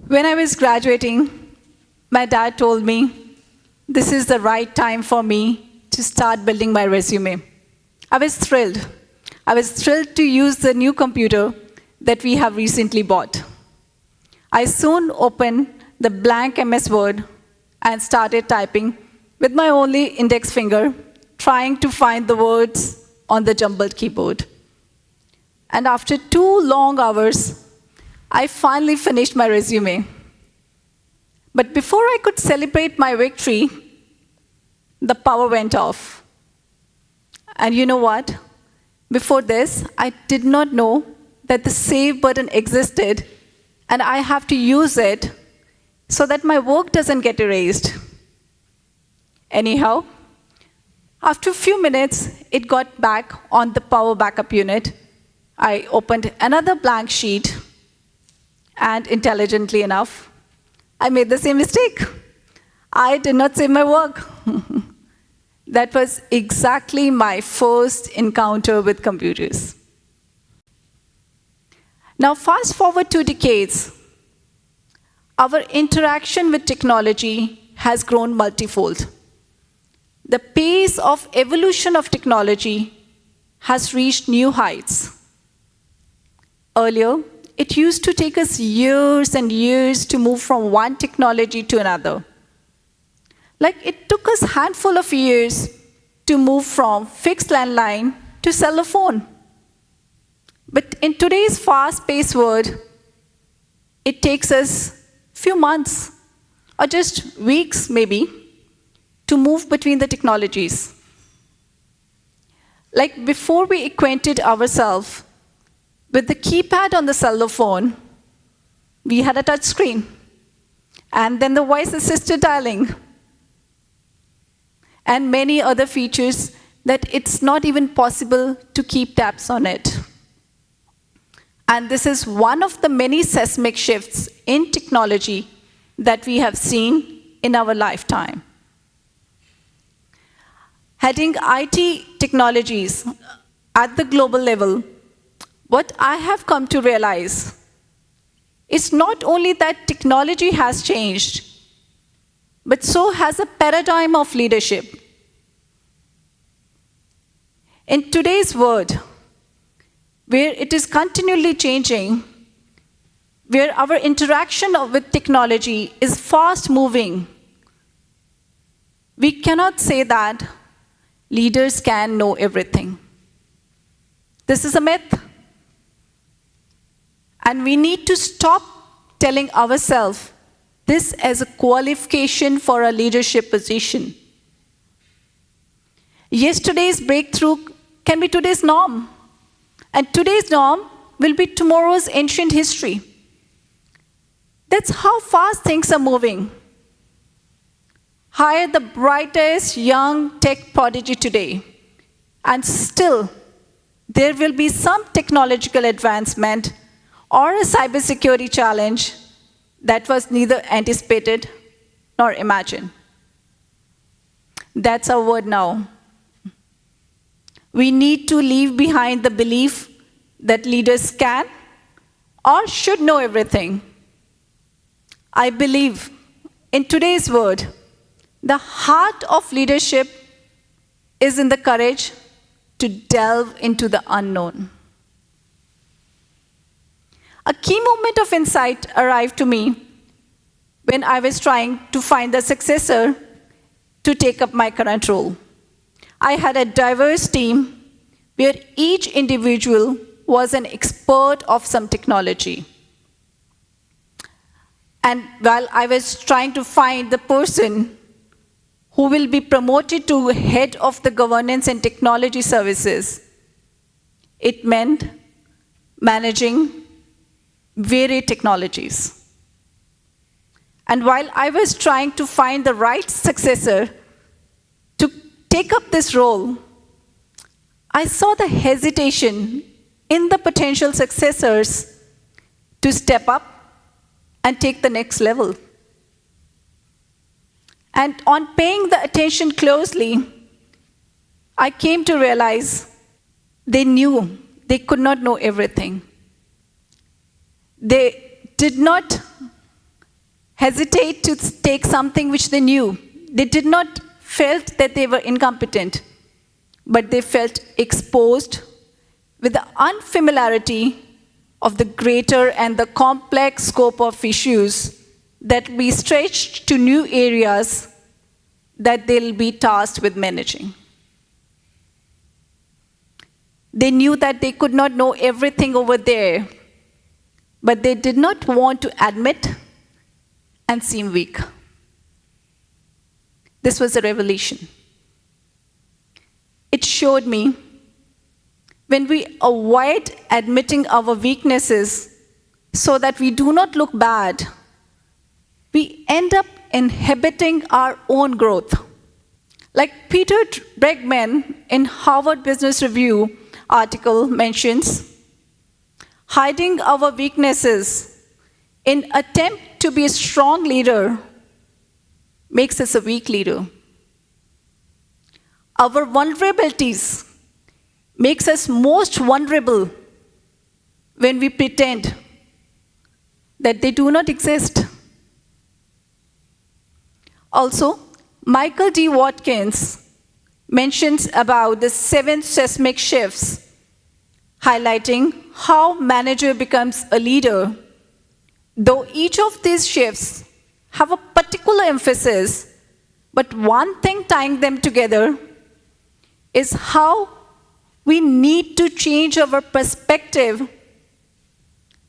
When I was graduating, my dad told me this is the right time for me to start building my resume. I was thrilled. I was thrilled to use the new computer that we have recently bought. I soon opened the blank MS Word and started typing with my only index finger, trying to find the words on the jumbled keyboard. And after 2 long hours, I finally finished my resume. But before I could celebrate my victory, the power went off. And you know what? Before this, I did not know that the save button existed, and I have to use it so that my work doesn't get erased. Anyhow, after a few minutes, it got back on the power backup unit. I opened another blank sheet, and intelligently enough, I made the same mistake. I did not save my work. That was exactly my first encounter with computers. Now, fast forward 2 decades, our interaction with technology has grown multifold. The pace of evolution of technology has reached new heights. Earlier, it used to take us years and years to move from one technology to another. Like it took us a handful of years to move from fixed landline to cellular phone. But in today's fast-paced world, it takes us a few months or just weeks maybe to move between the technologies. Like before we acquainted ourselves with the keypad on the cellular phone, we had a touch screen, and then the voice-assisted dialing, and many other features that it's not even possible to keep tabs on it. And this is one of the many seismic shifts in technology that we have seen in our lifetime. Heading IT technologies at the global level, what I have come to realize is not only that technology has changed, but so has a paradigm of leadership. In today's world, where it is continually changing, where our interaction with technology is fast moving, we cannot say that leaders can know everything. This is a myth. And we need to stop telling ourselves this as a qualification for a leadership position. Yesterday's breakthrough can be today's norm. And today's norm will be tomorrow's ancient history. That's how fast things are moving. Hire the brightest young tech prodigy today, and still there will be some technological advancement or a cybersecurity challenge that was neither anticipated nor imagined. That's our word now. We need to leave behind the belief that leaders can or should know everything. I believe in today's world, the heart of leadership is in the courage to delve into the unknown. A key moment of insight arrived to me when I was trying to find the successor to take up my current role. I had a diverse team where each individual was an expert of some technology. And while I was trying to find the person who will be promoted to head of the governance and technology services, it meant managing varied technologies. And while I was trying to find the right successor to take up this role, I saw the hesitation in the potential successors to step up and take the next level. And on paying the attention closely, I came to realize they knew they could not know everything. They did not hesitate to take something which they knew. They did not felt that they were incompetent, but they felt exposed with the unfamiliarity of the greater and the complex scope of issues that we stretched to new areas that they'll be tasked with managing. They knew that they could not know everything over there, but they did not want to admit and seem weak. This was a revelation. It showed me when we avoid admitting our weaknesses so that we do not look bad, we end up inhibiting our own growth. Like Peter Bregman in Harvard Business Review article mentions, hiding our weaknesses in attempt to be a strong leader makes us a weak leader. Our vulnerabilities makes us most vulnerable when we pretend that they do not exist. Also, Michael D. Watkins mentions about the 7 seismic shifts, highlighting how manager becomes a leader, though each of these shifts have a particular emphasis, but one thing tying them together is how we need to change our perspective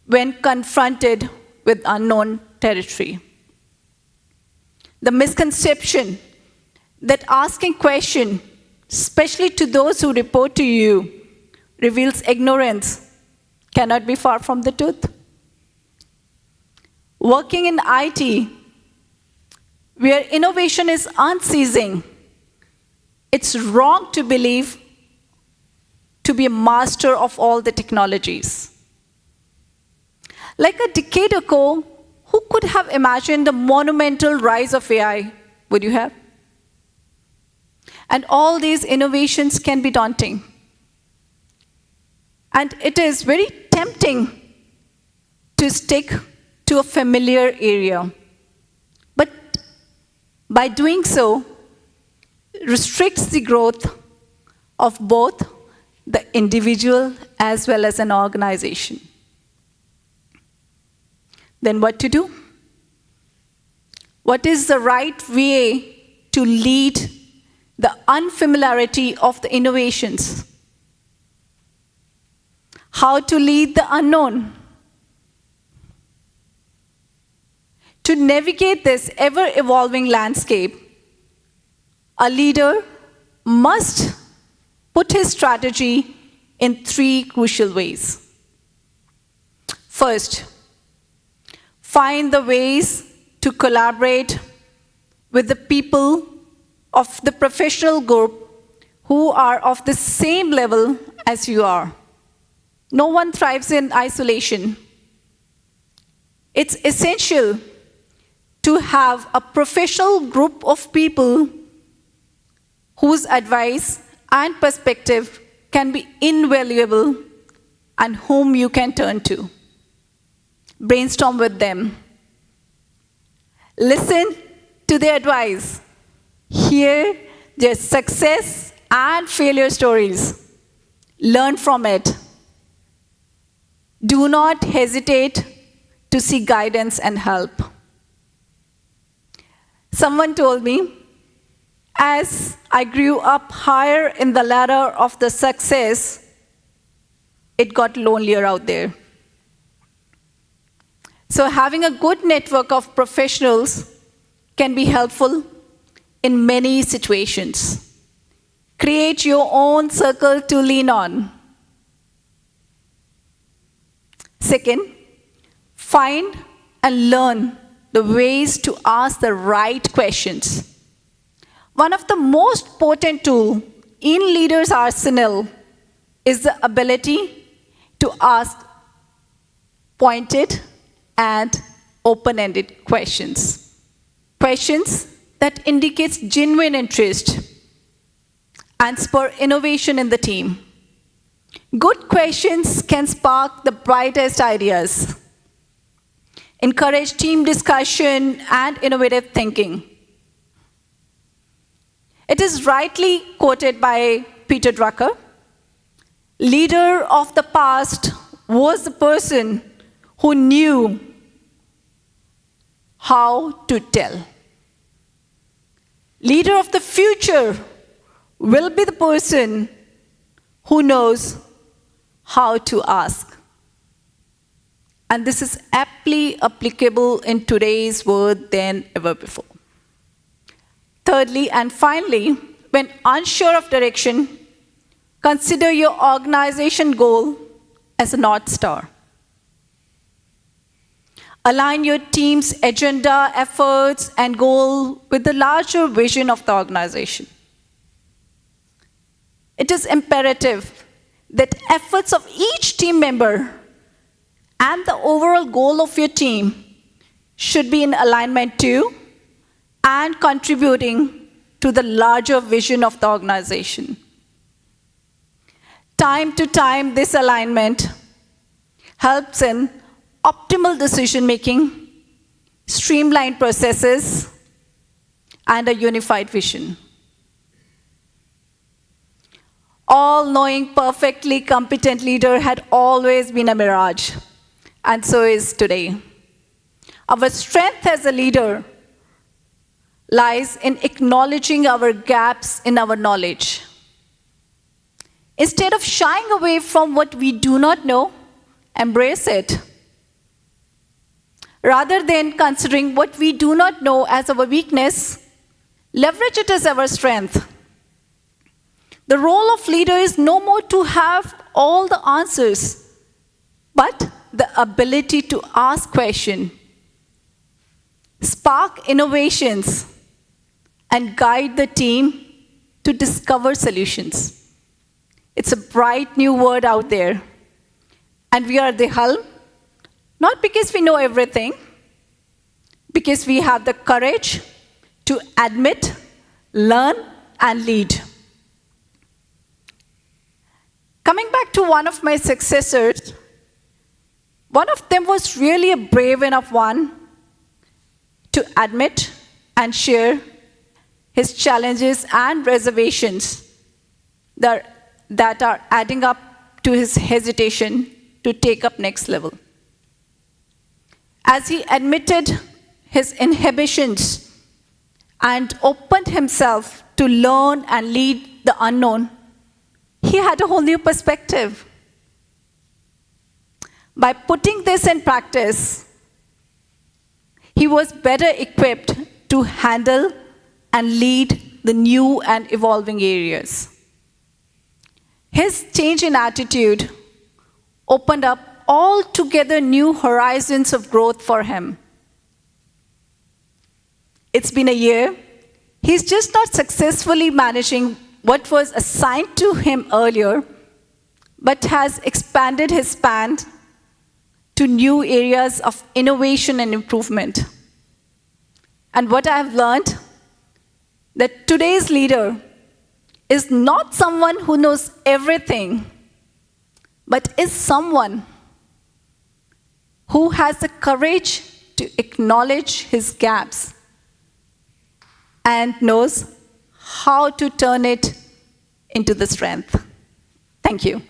when confronted with unknown territory. The misconception that asking questions, especially to those who report to you, reveals ignorance cannot be far from the truth. Working in IT, where innovation is unceasing, it's wrong to believe to be a master of all the technologies. Like a decade ago, who could have imagined the monumental rise of AI? Would you have? And all these innovations can be daunting. And it is very tempting to stick to a familiar area. But by doing so, restricts the growth of both the individual as well as an organization. Then what to do? What is the right way to lead the unfamiliarity of the innovations? How to lead the unknown? To navigate this ever-evolving landscape, a leader must put his strategy in 3 crucial ways. First, find the ways to collaborate with the people of the professional group who are of the same level as you are. No one thrives in isolation. It's essential to have a professional group of people whose advice and perspective can be invaluable and whom you can turn to. Brainstorm with them. Listen to their advice. Hear their success and failure stories. Learn from it. Do not hesitate to seek guidance and help. Someone told me, as I grew up higher in the ladder of the success, it got lonelier out there. So having a good network of professionals can be helpful in many situations. Create your own circle to lean on. Second, find and learn the ways to ask the right questions. One of the most potent tools in leaders' arsenal is the ability to ask pointed and open-ended questions. Questions that indicate genuine interest and spur innovation in the team. Good questions can spark the brightest ideas. encourage team discussion and innovative thinking. It is rightly quoted by Peter Drucker, leader of the past was the person who knew how to tell. Leader of the future will be the person who knows how to ask. And this is aptly applicable in today's world than ever before. Thirdly and finally, when unsure of direction, consider your organization goal as a North Star. Align your team's agenda, efforts, and goal with the larger vision of the organization. It is imperative that efforts of each team member and the overall goal of your team should be in alignment to and contributing to the larger vision of the organization. Time to time, this alignment helps in optimal decision-making, streamlined processes, and a unified vision. All-knowing, perfectly competent leader had always been a mirage, and so is today. Our strength as a leader lies in acknowledging our gaps in our knowledge. Instead of shying away from what we do not know, embrace it. Rather than considering what we do not know as our weakness, leverage it as our strength. The role of leader is no more to have all the answers, but the ability to ask questions, spark innovations, and guide the team to discover solutions. It's a bright new word out there, and we are the helm, not because we know everything, because we have the courage to admit, learn, and lead. Coming back to one of my successors, one of them was really a brave enough one to admit and share his challenges and reservations that are adding up to his hesitation to take up next level. As he admitted his inhibitions and opened himself to learn and lead the unknown, he had a whole new perspective. By putting this in practice, he was better equipped to handle and lead the new and evolving areas. His change in attitude opened up altogether new horizons of growth for him. It's been a year. He's just not successfully managing what was assigned to him earlier, but has expanded his span to new areas of innovation and improvement. And what I have learned, that today's leader is not someone who knows everything, but is someone who has the courage to acknowledge his gaps and knows how to turn it into the strength. Thank you.